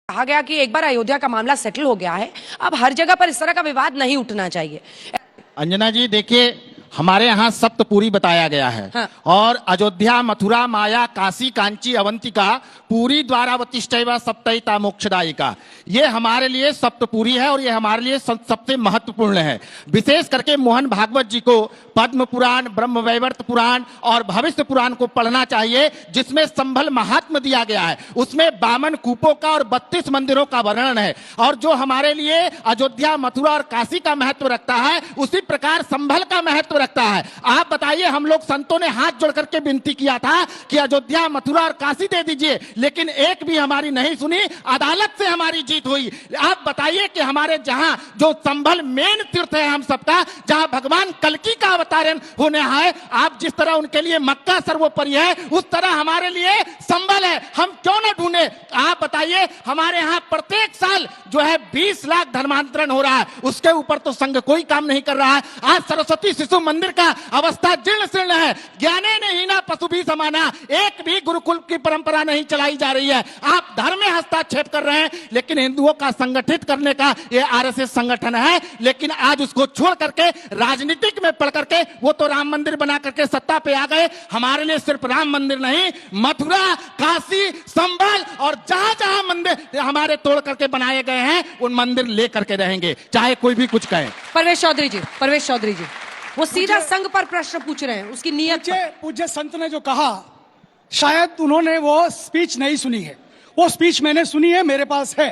कहा गया कि एक बार अयोध्या का मामला सेटल हो गया है, अब हर जगह पर इस तरह का विवाद नहीं उठना चाहिए। अंजना जी देखिए, हमारे यहाँ सप्तपुरी बताया गया है। हाँ। और अयोध्या, मथुरा, माया, काशी, कांची, अवंतिका, पूरी द्वारावतिष्ठैव सप्तैता मोक्षदायिका, ये हमारे लिए सप्तपुरी है और ये हमारे लिए सबसे महत्वपूर्ण है। विशेष करके मोहन भागवत जी को पद्म पुराण, ब्रह्मवैवर्त पुराण और भविष्य पुराण को पढ़ना चाहिए, जिसमें संभल महात्म दिया गया है। उसमें 52 कूपों का और 32 मंदिरों का वर्णन है। और जो हमारे लिए अयोध्या, मथुरा और काशी का महत्व रखता है, उसी प्रकार संभल का महत्व रखता है। आप बताइए, हम लोग संतों ने हाथ जोड़ करके विनती किया था कि अयोध्या, मथुरा और काशी दे दीजिए, लेकिन एक भी हमारी नहीं सुनी। अदालत से हमारी जीत हुई। आप बताइए कि हमारे जहां जो संभल मेन तीर्थ है हम सबका, जहां भगवान कल्कि का अवतारण होने है, आप जिस तरह उनके लिए मक्का सर्वोपरि है, उस तरह हमारे लिए संभल है। हम क्यों ना ढूंढे? आप बताइए, हमारे यहाँ प्रत्येक साल जो है 20 लाख धर्मांतरण हो रहा है, उसके ऊपर तो संघ कोई काम नहीं कर रहा है। आज सरस्वती शिशु मंदिर का अवस्था जीर्ण शीर्ण है। ज्ञाने नहीं ना पशु भी समाना, एक भी गुरुकुल की परंपरा नहीं चलाई जा रही है। आप धर्म में हस्तक्षेप कर रहे हैं, लेकिन हिंदुओं का संगठित करने का ये आरएसएस संगठन है। लेकिन आज उसको छोड़ करके राजनीतिक में पढ़ करके वो तो राम मंदिर बना करके सत्ता पे आ गए। हमारे लिए सिर्फ राम मंदिर नहीं, मथुरा, काशी, संभल और जहां जहां मंदिर हमारे तोड़ करके बनाए गए हैं, उन मंदिर लेकर के रहेंगे, चाहे कोई भी कुछ कहे। परवेश चौधरी जी वो सीधा संघ पर प्रश्न पूछ रहे हैं, उसकी नियत पर। पूज्य संत ने जो कहा, शायद उन्होंने वो स्पीच नहीं सुनी है। वो स्पीच मैंने सुनी है, मेरे पास है।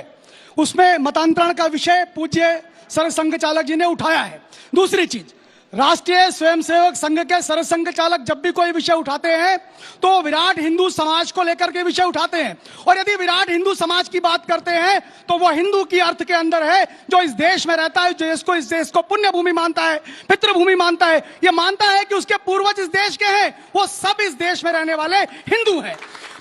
उसमें मतांतरण का विषय पूज्य सरसंघ चालक जी ने उठाया है। दूसरी चीज, राष्ट्रीय स्वयंसेवक संघ के सरसंघ चालक जब भी कोई विषय उठाते हैं तो विराट हिंदू समाज को लेकर के विषय उठाते हैं। और यदि विराट हिंदू समाज की बात करते हैं तो वो हिंदू की अर्थ के अंदर है, जो इस देश में रहता है, जो इस देश को पुण्य भूमि मानता है, पितृभूमि मानता है, ये मानता है कि उसके पूर्वज इस देश के हैं, वो सब इस देश में रहने वाले हिंदू हैं।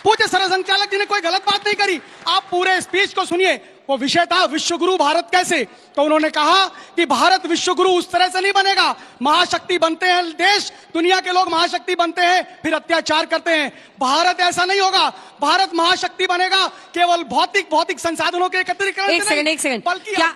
पूज्य सरसंघ चालक जी ने कोई गलत बात नहीं करी। आप पूरे स्पीच को सुनिए। वो विषय था विश्वगुरु भारत कैसे, तो उन्होंने कहा कि भारत विश्वगुरु उस तरह से नहीं बनेगा। महाशक्ति बनते हैं देश, दुनिया के लोग महाशक्ति बनते हैं, फिर अत्याचार करते हैं। भारत ऐसा नहीं होगा। भारत महाशक्ति बनेगा केवल भौतिक संसाधनों के एकत्रीकरण से नहीं, एक सेकंड, क्या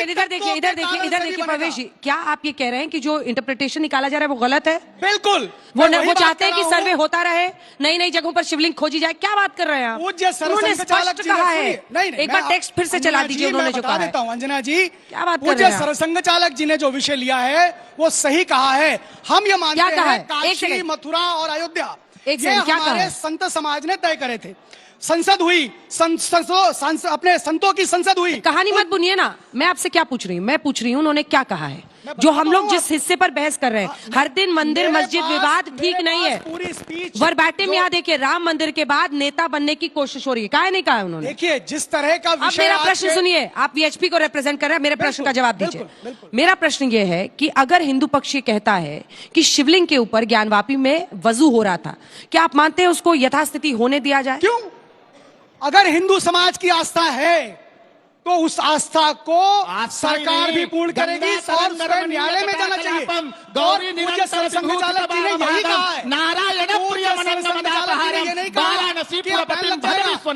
इधर देखिए परवेश जी, क्या आप ये कह रहे हैं कि जो इंटरप्रिटेशन निकाला जा रहा है वो गलत है? बिल्कुल। वो चाहते हैं कि सर्वे होता रहे, नई नई जगहों पर शिवलिंग खोजी जाए। क्या बात कर रहे हैं आप? पूज्य सरसंघ चालक जी कहा है, नहीं, एक बार टेक्स्ट फिर से चला दीजिए उन्होंने जो कहा है। अंजना जी, क्या बात कर रहे पूज्य हैं? सरसंघ चालक जी ने जो विषय लिया है वो सही कहा है। हम ये मानते हैं काशी, मथुरा और अयोध्या ये हमारे संत समाज ने तय करे थे। संसद हुई, अपने संतों की संसद हुई। कहानी मत बुनिए ना, मैं आपसे क्या पूछ रही हूँ? मैं पूछ रही हूँ उन्होंने क्या कहा है। जो हम लोग जिस हिस्से पर बहस कर रहे हैं, हर दिन मंदिर मस्जिद विवाद ठीक नहीं है। वर्बैटिम यहाँ देखिए, राम मंदिर के बाद नेता बनने की कोशिश हो रही है। कहा नहीं कहा उन्होंने? देखिए जिस तरह का विषय। मेरा प्रश्न सुनिए, आप वीएचपी को रिप्रेजेंट कर रहे हैं, मेरे प्रश्न का जवाब दीजिए। मेरा प्रश्न ये है कि अगर हिंदू पक्ष ये कहता है कि शिवलिंग के ऊपर ज्ञानवापी में वजू हो रहा था, क्या आप मानते हैं उसको यथास्थिति होने दिया जाए? क्यों? अगर हिंदू समाज की आस्था है तो उस आस्था को सरकार भी पूर्ण करेगी और न्यायालय में जाना चाहिए। गौरी पूज्य सरसंघ चालक जी ने यही कहा है।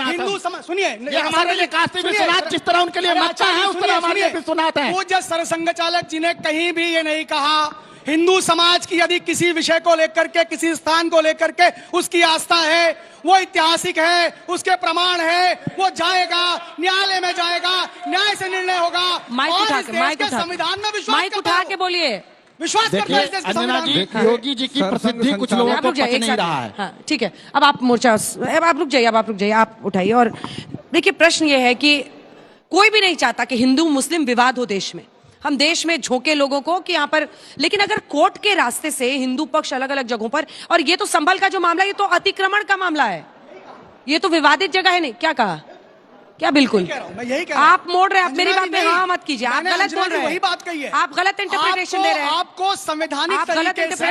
हिंदू समाज, सुनिए, ये हमारे लिए काशी विश्वनाथ जिस तरह उनके लिए मक्का है, उस तरह हमारे लिए विश्वनाथ है। पूज्य सरसंघ चालक जी ने कहीं भी ये नहीं कहा हिंदू समाज की यदि किसी विषय को लेकर के, किसी स्थान को लेकर के उसकी आस्था है, वो ऐतिहासिक है, उसके प्रमाण है, वो जाएगा, न्यायालय में जाएगा, न्याय से निर्णय होगा। संविधान में विश्वास उठा के बोलिए, विश्वास करते हैं अंजना जी, योगी जी की प्रसिद्धि कुछ लोगों को पच नहीं रहा है। हाँ, ठीक है, अब आप मोर्चा, अब आप रुक जाइए, आप उठाइए। और देखिए, प्रश्न ये है कि कोई भी नहीं चाहता कि हिंदू मुस्लिम विवाद हो देश में। हम देश में झोंके लोगों को कि यहाँ पर, लेकिन अगर कोर्ट के रास्ते से हिंदू पक्ष अलग अलग जगहों पर, और ये तो संभल का जो मामला, ये तो अतिक्रमण का मामला है, ये तो विवादित जगह है। नहीं, क्या कहा? क्या? बिल्कुल मैं यही कह रहा हूं। आप मोड़ रहे हैं, आप मेरी बात में हाँ मत कीजिए, आप गलत बोल रहे हैं। वही बात कही है, आप गलत इंटरप्रिटेशन दे रहे हैं। आपको संवैधानिक तरीके से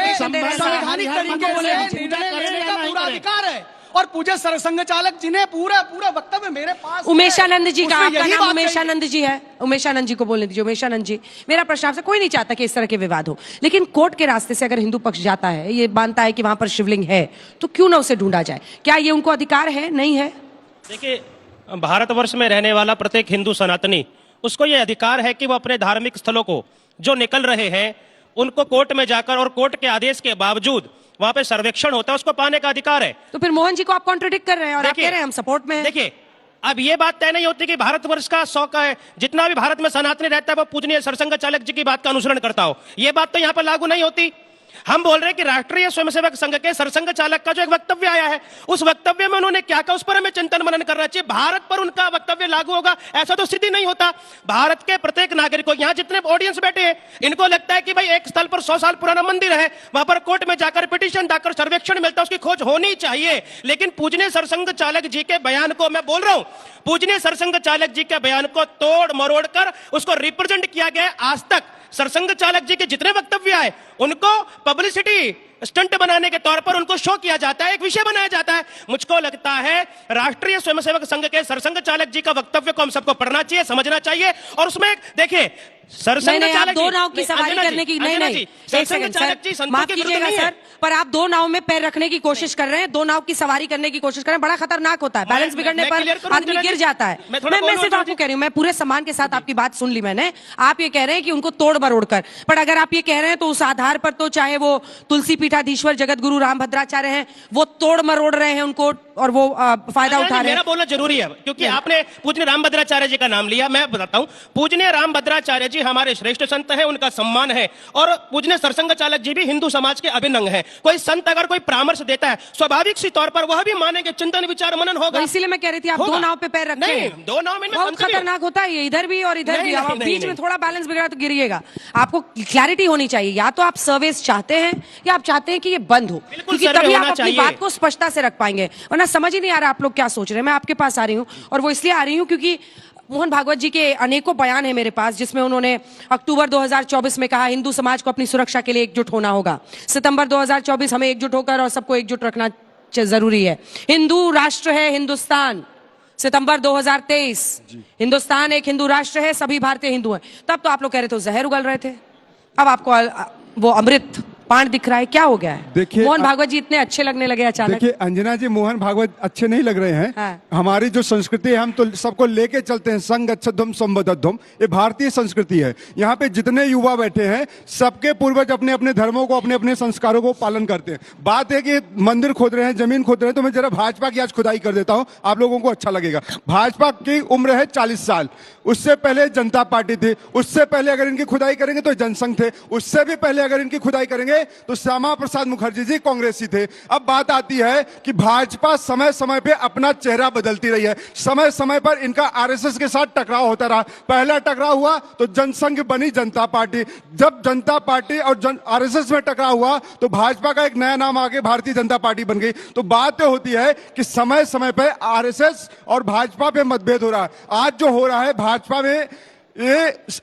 पूरा अधिकार है। और पूज्य सरसंघ चालक जी ने पूरा वक्तव्य मेरे पास, उमेशानंद जी का, आपका नाम उमेशानंद जी है, उमेशानंद जी को बोलने दीजिए। उमेशानंद जी, मेरा प्रश्न आपसे, कोई नहीं चाहता कि इस तरह के विवाद हो, लेकिन कोर्ट के रास्ते से अगर हिंदू पक्ष जाता है, ये मानता है कि वहां पर शिवलिंग है, तो क्यों ना उसे ढूंढा जाए? क्या ये उनको अधिकार है? नहीं है? देखिए, भारतवर्ष में रहने वाला प्रत्येक हिंदू सनातनी, उसको ये अधिकार है कि वो अपने धार्मिक स्थलों को जो निकल रहे हैं उनको कोर्ट में जाकर और कोर्ट के आदेश के बावजूद वहां पे सर्वेक्षण होता है, उसको पाने का अधिकार है। तो फिर मोहन जी को आप कॉन्ट्रडिक्ट कर रहे हैं और आप देखिए, कह रहे हैं हम सपोर्ट में हैं। देखिए, अब ये बात तय नहीं होती कि भारतवर्ष का 100 का है, जितना भी भारत में सनातनी रहता है वो पूजनीय सरसंघ चालक जी की बात का अनुसरण करता हो, ये बात तो यहाँ पर लागू नहीं होती। हम बोल रहे हैं कि राष्ट्रीय स्वयंसेवक संघ के सरसंघ चालक का जो एक वक्तव्य आया है, उस वक्तव्य में उन्होंने क्या कहा, उस पर हमें चिंतन मनन करना चाहिए। भारत पर उनका वक्तव्य लागू होगा ऐसा तो स्थिति नहीं होता। भारत के प्रत्येक नागरिक को, यहाँ जितने ऑडियंस बैठे हैं, इनको लगता है कि भाई एक स्थल पर 100 साल पुराना मंदिर है, वहां पर कोर्ट में जाकर पिटीशन दाखिल सर्वेक्षण मिलता है, उसकी खोज होनी चाहिए। लेकिन पूजनीय सरसंघ चालक जी के बयान को, मैं बोल रहा हूं, पूजनीय सरसंघ चालक जी के बयान को तोड़ मरोड़ कर उसको रिप्रेजेंट किया गया। आज तक सरसंघ चालक जी के जितने वक्तव्य आए उनको पब्लिसिटी स्टंट बनाने के तौर पर उनको शो किया जाता है, एक विषय बनाया जाता है। मुझको लगता है राष्ट्रीय स्वयंसेवक संघ के सरसंघ चालक जी का वक्तव्य को हम सबको पढ़ना चाहिए, समझना चाहिए। और उसमें देखिए सरसंघ नहीं, आप चालक दो जी- नाव की सवारी अंजना करने की जी, नहीं अंजना नहीं जी, एक सरसंघ सेकंड चालक जी सर, संतों माफ के विरुद्ध कीजिएगा नहीं है। सर, पर आप दो नाव में पैर रखने की कोशिश कर रहे हैं, दो नाव की सवारी करने की कोशिश कर रहे हैं, बड़ा खतरनाक होता है। बैलेंस बिगड़ने मैं clear पर करूं, आदमी अंजना गिर जी? जाता है। मैं थोड़ा मैं बोलूं, सिर्फ अंजना आपको जी? कह रही हूँ, मैं पूरे सम्मान के साथ आपकी बात सुन ली मैंने। आप ये कह रहे हैं कि उनको तोड़ मरोड़ कर, पर अगर आप ये कह रहे हैं तो उस आधार पर तो चाहे वो तुलसी पीठाधीश्वर जगत गुरु रामभद्राचार्य हैं, वो तोड़ मरोड़ रहे हैं उनको और वो फायदा उठा रहे मेरा हैं। बोलना जरूरी है क्योंकि आपने पूजनीय रामभद्राचार्य जी का नाम लिया। मैं बताता हूं, पूजनीय रामभद्राचार्य जी हमारे श्रेष्ठ संत हैं, उनका सम्मान है। और पूजनीय सरसंघ चालक जी भी हिंदू समाज के अभिन्न अंग हैं। कोई संत अगर कोई परामर्श देता है, स्वाभाविक सी तौर पर वह भी मानेंगे, चिंतन विचार मनन होगा। तो इसीलिए मैं कह रही थी आप होगा। दो नाव पे पैर रखे नहीं, हैं। दो नाव में मैं बहुत संत भी हूं। खतरनाक होता है ये, इधर भी और इधर नहीं, भी। अब नहीं, आप नहीं, बीच में नहीं। थोड़ा बैलेंस बिगड़ा तो गिरिएगा। आपको क्लैरिटी होनी चाहिए, या तो आप सर्विस चाहते हैं या आप चाहते हैं कि ये बंद हो, बिल्कुल क्योंकि सर्वे तभी आप होना अपनी चाहिए। बात को स्पष्टता से रख पाएंगे। वरना समझ ही नहीं आ रहा आप लोग क्या सोच रहे हैं। मैं आपके पास आ रही हूँ और वो इसलिए आ रही हूँ क्योंकि मोहन भागवत जी के अनेकों बयान है मेरे पास, जिसमें उन्होंने अक्टूबर 2024 में कहा हिंदू समाज को अपनी सुरक्षा के लिए एकजुट होना होगा। सितंबर 2024 हमें एकजुट होकर और सबको एकजुट रखना जरूरी है। हिंदू राष्ट्र है हिंदुस्तान, सितंबर 2023, हिंदुस्तान एक हिंदू राष्ट्र है, सभी भारतीय हिंदू हैं। तब तो आप लोग कह रहे थे जहर उगल रहे थे, अब आपको वो अमृत पान दिख रहा है। क्या हो गया है? देखिए, मोहन भागवत जी इतने अच्छे लगने लगे अचानक। देखिए अंजना जी, मोहन भागवत अच्छे नहीं लग रहे हैं। हाँ। हमारी जो संस्कृति है, हम तो सबको लेके चलते हैं, संग अच्छधम संबद्धम, ये भारतीय संस्कृति है। यहाँ पे जितने युवा बैठे हैं, सबके पूर्वज अपने अपने धर्मों को, अपने अपने संस्कारों को पालन करते हैं। बात है कि मंदिर खोद रहे हैं, जमीन खोद रहे हैं, तो मैं जरा भाजपा की आज खुदाई कर देता हूँ, आप लोगों को अच्छा लगेगा। भाजपा की उम्र है 40 साल, उससे पहले जनता पार्टी थी, उससे पहले अगर इनकी खुदाई करेंगे तो जनसंघ थे, उससे भी पहले अगर इनकी खुदाई करेंगे तो श्यामा प्रसाद मुखर्जी जी कांग्रेसी थे। अब बात आती है कि भाजपा समय समय पे अपना चेहरा बदलती रही है, समय समय पर इनका आरएसएस के साथ टकराव होता रहा। पहला टकराव हुआ तो जनसंघ बनी जनता पार्टी, जब जनता पार्टी और आरएसएस में टकराव हुआ तो भाजपा का एक नया नाम आके भारतीय जनता पार्टी बन गई। तो बात तो होती है कि समय समय पे आरएसएस और भाजपा पे मतभेद हो रहा है। आज जो हो रहा है भाजपा में, ये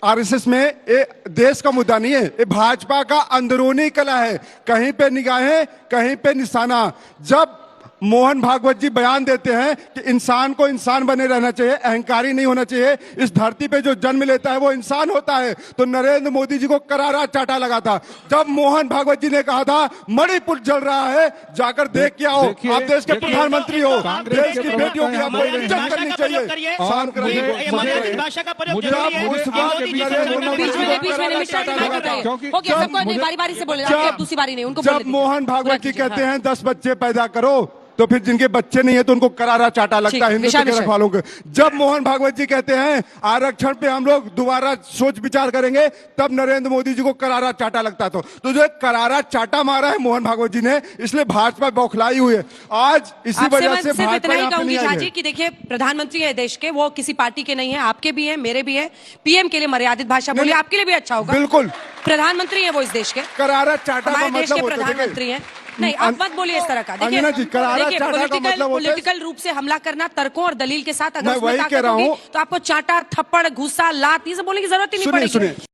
आरएसएस में, ये देश का मुद्दा नहीं है, ये भाजपा का अंदरूनी कला है। कहीं पे निगाहें, कहीं पे निशाना। जब मोहन भागवत जी बयान देते हैं कि इंसान को इंसान बने रहना चाहिए, अहंकारी नहीं होना चाहिए, इस धरती पे जो जन्म लेता है वो इंसान होता है, तो नरेंद्र मोदी जी को करारा चाटा लगा था जब मोहन भागवत जी ने कहा था मणिपुर जल रहा है, जाकर देख के आओ। आप देश के प्रधानमंत्री हो, देश की बेटियों की आपको इज्जत करनी चाहिए। शांत मर्यादित भाषा का प्रयोग जरूरी है। उस बात मोदी जी के से बीच में हो गया, सबको नहीं, बारी बारी से बोले, आपकी अब दूसरी बारी नहीं, उनको जब बोलने दीजिए। मोहन भागवत जी कीजिए, कहते हाँ। हैं 10 बच्चे पैदा करो, तो फिर जिनके बच्चे नहीं है तो उनको करारा चाटा लगता ठीक, है हिंदुत्व विषय के रखवालों को। जब मोहन भागवत जी कहते हैं आरक्षण पे हम लोग दोबारा सोच विचार करेंगे, तब नरेंद्र मोदी जी को करारा चाटा लगता। तो जो एक करारा चाटा मारा है मोहन भागवत जी ने, इसलिए भाजपा बौखलाई हुई है। आज इसी आपसे वजह मैं से सिर्फ भाजपा इतना ही यहाँ पे कहूंगी नहीं आई झाजी है। कि देखिए प्रधानमंत्री है देश के, वो किसी पार्टी के नहीं है, आपके भी हैं, मेरे भी हैं। पीएम के लिए मर्यादित भाषा बोलिए, नहीं, आपके लिए भी अच्छा होगा। बिल्कुल। प्रधानमंत्री है वो इस देश के, करारा चाटा का हमारे देश मतलब के होता है, देखिए, प्रधानमंत्री हैं। नहीं, आप मत बोलिए इस तरह का। अंजना जी, करारा चाटा का मतलब होता है, पॉलिटिकल रूप से हमला करना, तर्कों और दलील के साथ, अगर मैं उसमें वही ताकत कह रहा होगी हूं। तो आपको चाटा, थप्पड़, गुस्सा, लात, ये सब बोलने की जरूरत ही नहीं सुनिए पड़ेगी। सुनिए